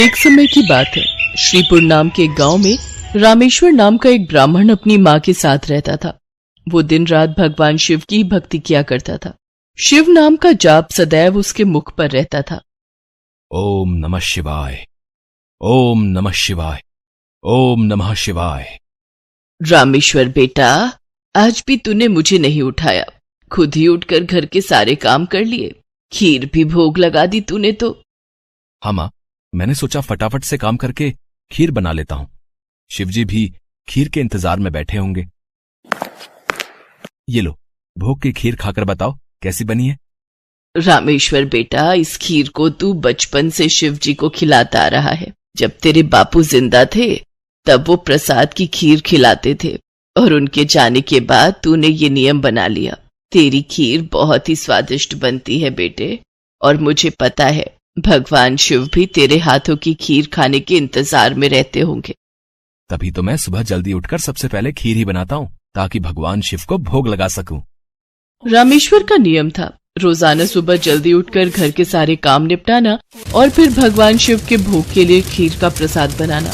एक समय की बात है। श्रीपुर नाम के एक गांव में रामेश्वर नाम का एक ब्राह्मण अपनी माँ के साथ रहता था। वो दिन रात भगवान शिव की भक्ति किया करता था। शिव नाम का जाप सदैव उसके मुख पर रहता था। ओम नमः शिवाय, ओम नमः शिवाय, ओम नमः शिवाय। रामेश्वर बेटा, आज भी तूने मुझे नहीं उठाया। खुद ही उठकर घर के सारे काम कर लिए, खीर भी भोग लगा दी तूने तो। हाँ माँ, मैंने सोचा फटाफट से काम करके खीर बना लेता हूं। शिवजी भी खीर के इंतजार में बैठे होंगे। ये लो, भोग की खीर खाकर बताओ कैसी बनी है। रामेश्वर बेटा, इस खीर को तू बचपन से शिव जी को खिलाता आ रहा है। जब तेरे बापू जिंदा थे तब वो प्रसाद की खीर खिलाते थे और उनके जाने के बाद तूने ये नियम बना लिया। तेरी खीर बहुत ही स्वादिष्ट बनती है बेटे, और मुझे पता है भगवान शिव भी तेरे हाथों की खीर खाने के इंतजार में रहते होंगे। तभी तो मैं सुबह जल्दी उठकर सबसे पहले खीर ही बनाता हूँ, ताकि भगवान शिव को भोग लगा सकूं। रामेश्वर का नियम था रोजाना सुबह जल्दी उठकर घर के सारे काम निपटाना और फिर भगवान शिव के भोग के लिए खीर का प्रसाद बनाना।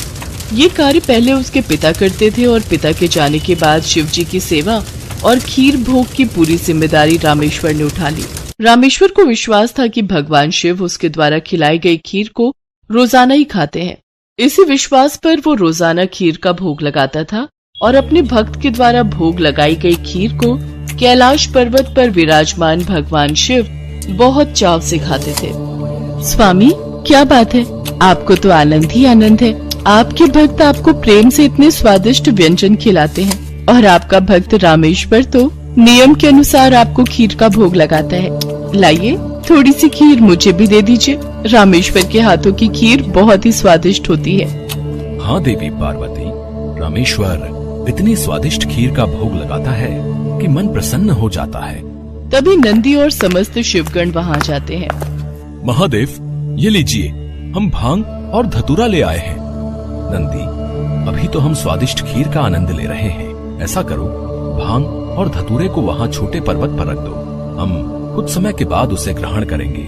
ये कार्य पहले उसके पिता करते थे और पिता के जाने के बाद शिव जी की सेवा और खीर भोग की पूरी जिम्मेदारी रामेश्वर ने उठा ली। रामेश्वर को विश्वास था कि भगवान शिव उसके द्वारा खिलाई गई खीर को रोजाना ही खाते हैं। इसी विश्वास पर वो रोजाना खीर का भोग लगाता था और अपने भक्त के द्वारा भोग लगाई गई खीर को कैलाश पर्वत पर विराजमान भगवान शिव बहुत चाव से खाते थे। स्वामी, क्या बात है, आपको तो आनंद ही आनंद है। आपके भक्त आपको प्रेम से इतने स्वादिष्ट व्यंजन खिलाते हैं और आपका भक्त रामेश्वर तो नियम के अनुसार आपको खीर का भोग लगाता है। लाइए, थोड़ी सी खीर मुझे भी दे दीजिए। रामेश्वर के हाथों की खीर बहुत ही स्वादिष्ट होती है। हाँ देवी पार्वती, रामेश्वर इतनी स्वादिष्ट खीर का भोग लगाता है कि मन प्रसन्न हो जाता है। तभी नंदी और समस्त शिवगण वहाँ जाते हैं। महादेव, ये लीजिए, हम भांग और धतूरा ले आए हैं। नंदी, अभी तो हम स्वादिष्ट खीर का आनंद ले रहे हैं। ऐसा करो, भांग और धतूरे को वहाँ छोटे पर्वत पर रख दो। हम कुछ समय के बाद उसे ग्रहण करेंगे।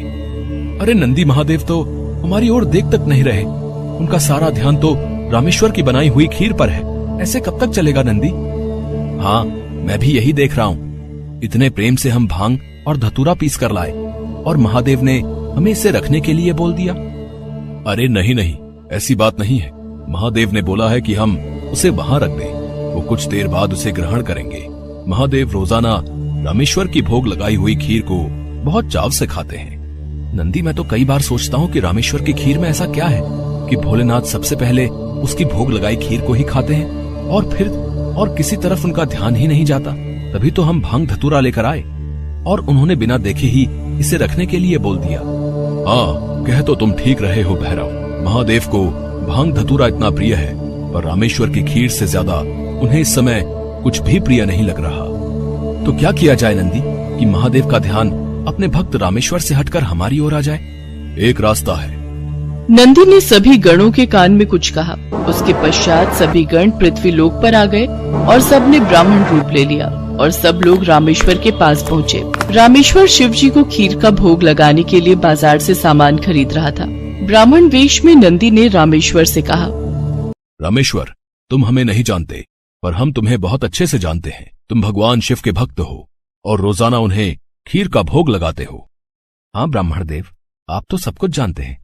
अरे नंदी महादेव तो हमारी ओर देख तक नहीं रहे। उनका सारा ध्यान तो रामेश्वर की बनाई हुई खीर पर है। ऐसे कब तक चलेगा नंदी? हाँ, मैं भी यही देख रहा हूँ। इतने प्रेम से हम भांग और धतूरा पीस कर लाए और महादेव ने हमें इसे रखने के लिए बोल दिया। अरे नहीं नहीं, ऐसी बात नहीं है। महादेव ने बोला है कि हम उसे वहां रख दें। वो कुछ देर बाद उसे ग्रहण करेंगे। महादेव रोजाना रामेश्वर की भोग लगाई हुई खीर को बहुत चाव से खाते हैं। नंदी, मैं तो कई बार सोचता हूँ कि रामेश्वर की खीर में ऐसा क्या है कि भोलेनाथ सबसे पहले उसकी भोग लगाई खीर को ही खाते हैं और फिर और किसी तरफ उनका ध्यान ही नहीं जाता। तभी तो हम भांग धतूरा लेकर आए और उन्होंने बिना देखे ही इसे रखने के लिए बोल दिया। हाँ, कह तो तुम ठीक रहे हो भैरव। महादेव को भांग धतूरा इतना प्रिय है, पर रामेश्वर की खीर से ज्यादा उन्हें इस समय कुछ भी प्रिय नहीं लग रहा। तो क्या किया जाए नंदी कि महादेव का ध्यान अपने भक्त रामेश्वर से हटकर हमारी ओर आ जाए? एक रास्ता है। नंदी ने सभी गणों के कान में कुछ कहा। उसके पश्चात सभी गण पृथ्वी लोक पर आ गए और सबने ब्राह्मण रूप ले लिया और सब लोग रामेश्वर के पास पहुँचे। रामेश्वर शिव जी को खीर का भोग लगाने के लिए बाजार से सामान खरीद रहा था। ब्राह्मण वेश में नंदी ने रामेश्वर से कहा, रामेश्वर, तुम हमें नहीं जानते, पर हम तुम्हें बहुत अच्छे से जानते हैं। तुम भगवान शिव के भक्त हो और रोजाना उन्हें खीर का भोग लगाते हो। हाँ ब्राह्मण देव, आप तो सब कुछ जानते हैं।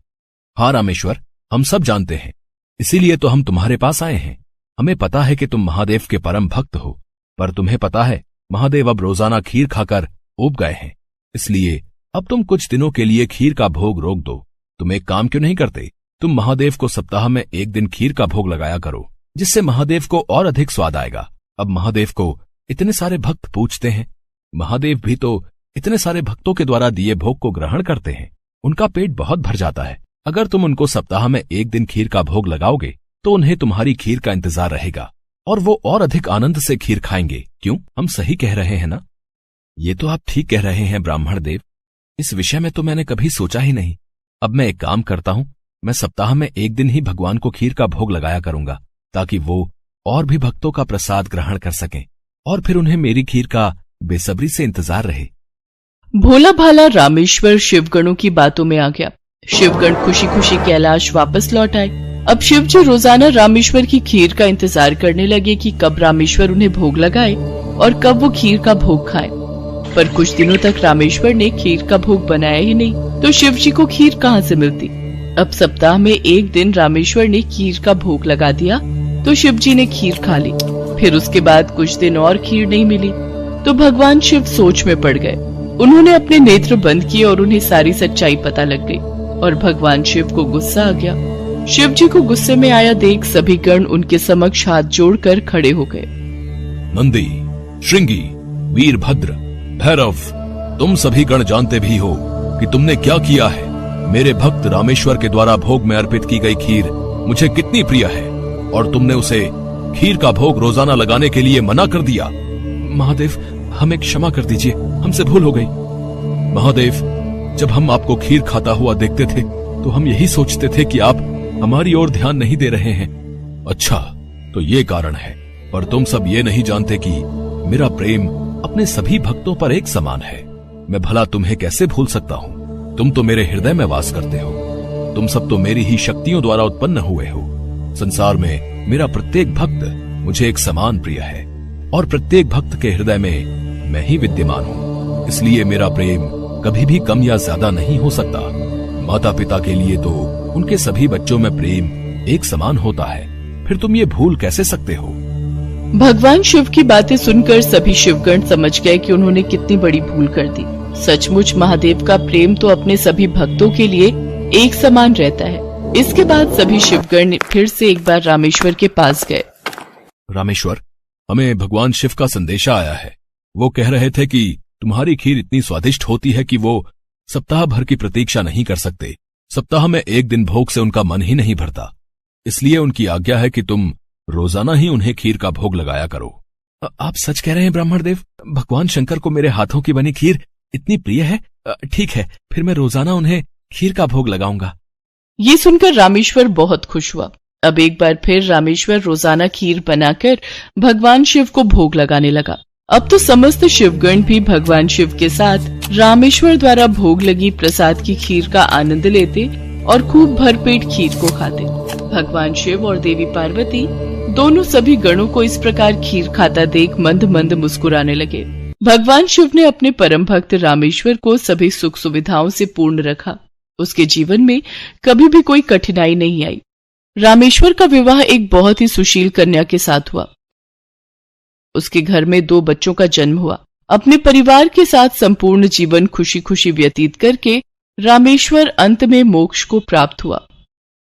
हाँ रामेश्वर, हम सब जानते हैं, इसीलिए तो हम तुम्हारे पास आए हैं। हमें पता है कि तुम महादेव के परम भक्त हो, पर तुम्हें पता है महादेव अब रोजाना खीर खाकर ऊब गए हैं। इसलिए अब तुम कुछ दिनों के लिए खीर का भोग रोक दो। तुम एक काम क्यों नहीं करते? तुम महादेव को सप्ताह में एक दिन खीर का भोग लगाया करो, जिससे महादेव को और अधिक स्वाद आएगा। अब महादेव को इतने सारे भक्त पूजते हैं। महादेव भी तो इतने सारे भक्तों के द्वारा दिए भोग को ग्रहण करते हैं। उनका पेट बहुत भर जाता है। अगर तुम उनको सप्ताह में एक दिन खीर का भोग लगाओगे तो उन्हें तुम्हारी खीर का इंतजार रहेगा और वो और अधिक आनंद से खीर खाएंगे। क्यों, हम सही कह रहे हैं ना? ये तो आप ठीक कह रहे हैं ब्राह्मण देव। इस विषय में तो मैंने कभी सोचा ही नहीं। अब मैं एक काम करता हूँ, मैं सप्ताह में एक दिन ही भगवान को खीर का भोग लगाया करूंगा, ताकि वो और भी भक्तों का प्रसाद ग्रहण कर सकें और फिर उन्हें मेरी खीर का बेसब्री से इंतजार रहे। भोला भाला रामेश्वर शिवगणों की बातों में आ गया। शिवगण खुशी खुशी कैलाश वापस लौट आए। अब शिव जी रोजाना रामेश्वर की खीर का इंतजार करने लगे कि कब रामेश्वर उन्हें भोग लगाए और कब वो खीर का भोग खाए। पर कुछ दिनों तक रामेश्वर ने खीर का भोग बनाया ही नहीं, तो शिव जी को खीर कहाँ से मिलती। अब सप्ताह में एक दिन रामेश्वर ने खीर का भोग लगा दिया तो शिव जी ने खीर खा ली। फिर उसके बाद कुछ दिन और खीर नहीं मिली तो भगवान शिव सोच में पड़ गए। उन्होंने अपने नेत्र बंद किए और उन्हें सारी सच्चाई पता लग गई और भगवान शिव को गुस्सा आ गया। शिव जी को गुस्से में आया देख सभी गण उनके समक्ष हाथ जोड़कर खड़े हो गए। नंदी, श्रृंगी, वीरभद्र, भैरव, तुम सभी गण जानते भी हो कि तुमने क्या किया है। मेरे भक्त रामेश्वर के द्वारा भोग में अर्पित की गई खीर मुझे कितनी प्रिय है और तुमने उसे खीर का भोग रोजाना लगाने के लिए मना कर दिया। महादेव, हमें क्षमा कर दीजिए, हमसे भूल हो गई। महादेव, जब हम आपको खीर खाता हुआ देखते थे तो हम यही सोचते थे कि आप हमारी ओर ध्यान नहीं दे रहे हैं। अच्छा, तो ये कारण है। पर तुम सब ये नहीं जानते कि मेरा प्रेम अपने सभी भक्तों पर एक समान है। मैं भला तुम्हें कैसे भूल सकता हूँ? तुम तो मेरे हृदय में वास करते हो। तुम सब तो मेरी ही शक्तियों द्वारा उत्पन्न हुए हो। संसार में मेरा प्रत्येक भक्त मुझे एक समान प्रिय है और प्रत्येक भक्त के हृदय में मैं ही विद्यमान हूँ। इसलिए मेरा प्रेम कभी भी कम या ज्यादा नहीं हो सकता। माता पिता के लिए तो उनके सभी बच्चों में प्रेम एक समान होता है, फिर तुम ये भूल कैसे सकते हो? भगवान शिव की बातें सुनकर सभी शिवगण समझ गए कि उन्होंने कितनी बड़ी भूल कर दी। सचमुच महादेव का प्रेम तो अपने सभी भक्तों के लिए एक समान रहता है। इसके बाद सभी शिवगण फिर से एक बार रामेश्वर के पास गए। रामेश्वर, हमें भगवान शिव का संदेशा आया है। वो कह रहे थे कि तुम्हारी खीर इतनी स्वादिष्ट होती है कि वो सप्ताह भर की प्रतीक्षा नहीं कर सकते। सप्ताह में एक दिन भोग से उनका मन ही नहीं भरता। इसलिए उनकी आज्ञा है कि तुम रोजाना ही उन्हें खीर का भोग लगाया करो। आप सच कह रहे हैं ब्राह्मणदेव? भगवान शंकर को मेरे हाथों की बनी खीर इतनी प्रिय है? ठीक है, फिर मैं रोजाना उन्हें खीर का भोग लगाऊंगा। ये सुनकर रामेश्वर बहुत खुश हुआ। अब एक बार फिर रामेश्वर रोजाना खीर बनाकर भगवान शिव को भोग लगाने लगा। अब तो समस्त शिवगण भी भगवान शिव के साथ रामेश्वर द्वारा भोग लगी प्रसाद की खीर का आनंद लेते और खूब भरपेट खीर को खाते। भगवान शिव और देवी पार्वती दोनों सभी गणों को इस प्रकार खीर खाता देख मंद मंद मुस्कुराने लगे। भगवान शिव ने अपने परम भक्त रामेश्वर को सभी सुख सुविधाओं से पूर्ण रखा। उसके जीवन में कभी भी कोई कठिनाई नहीं आई। रामेश्वर का विवाह एक बहुत ही सुशील कन्या के साथ हुआ। उसके घर में 2 बच्चों का जन्म हुआ। अपने परिवार के साथ संपूर्ण जीवन खुशी खुशी व्यतीत करके रामेश्वर अंत में मोक्ष को प्राप्त हुआ।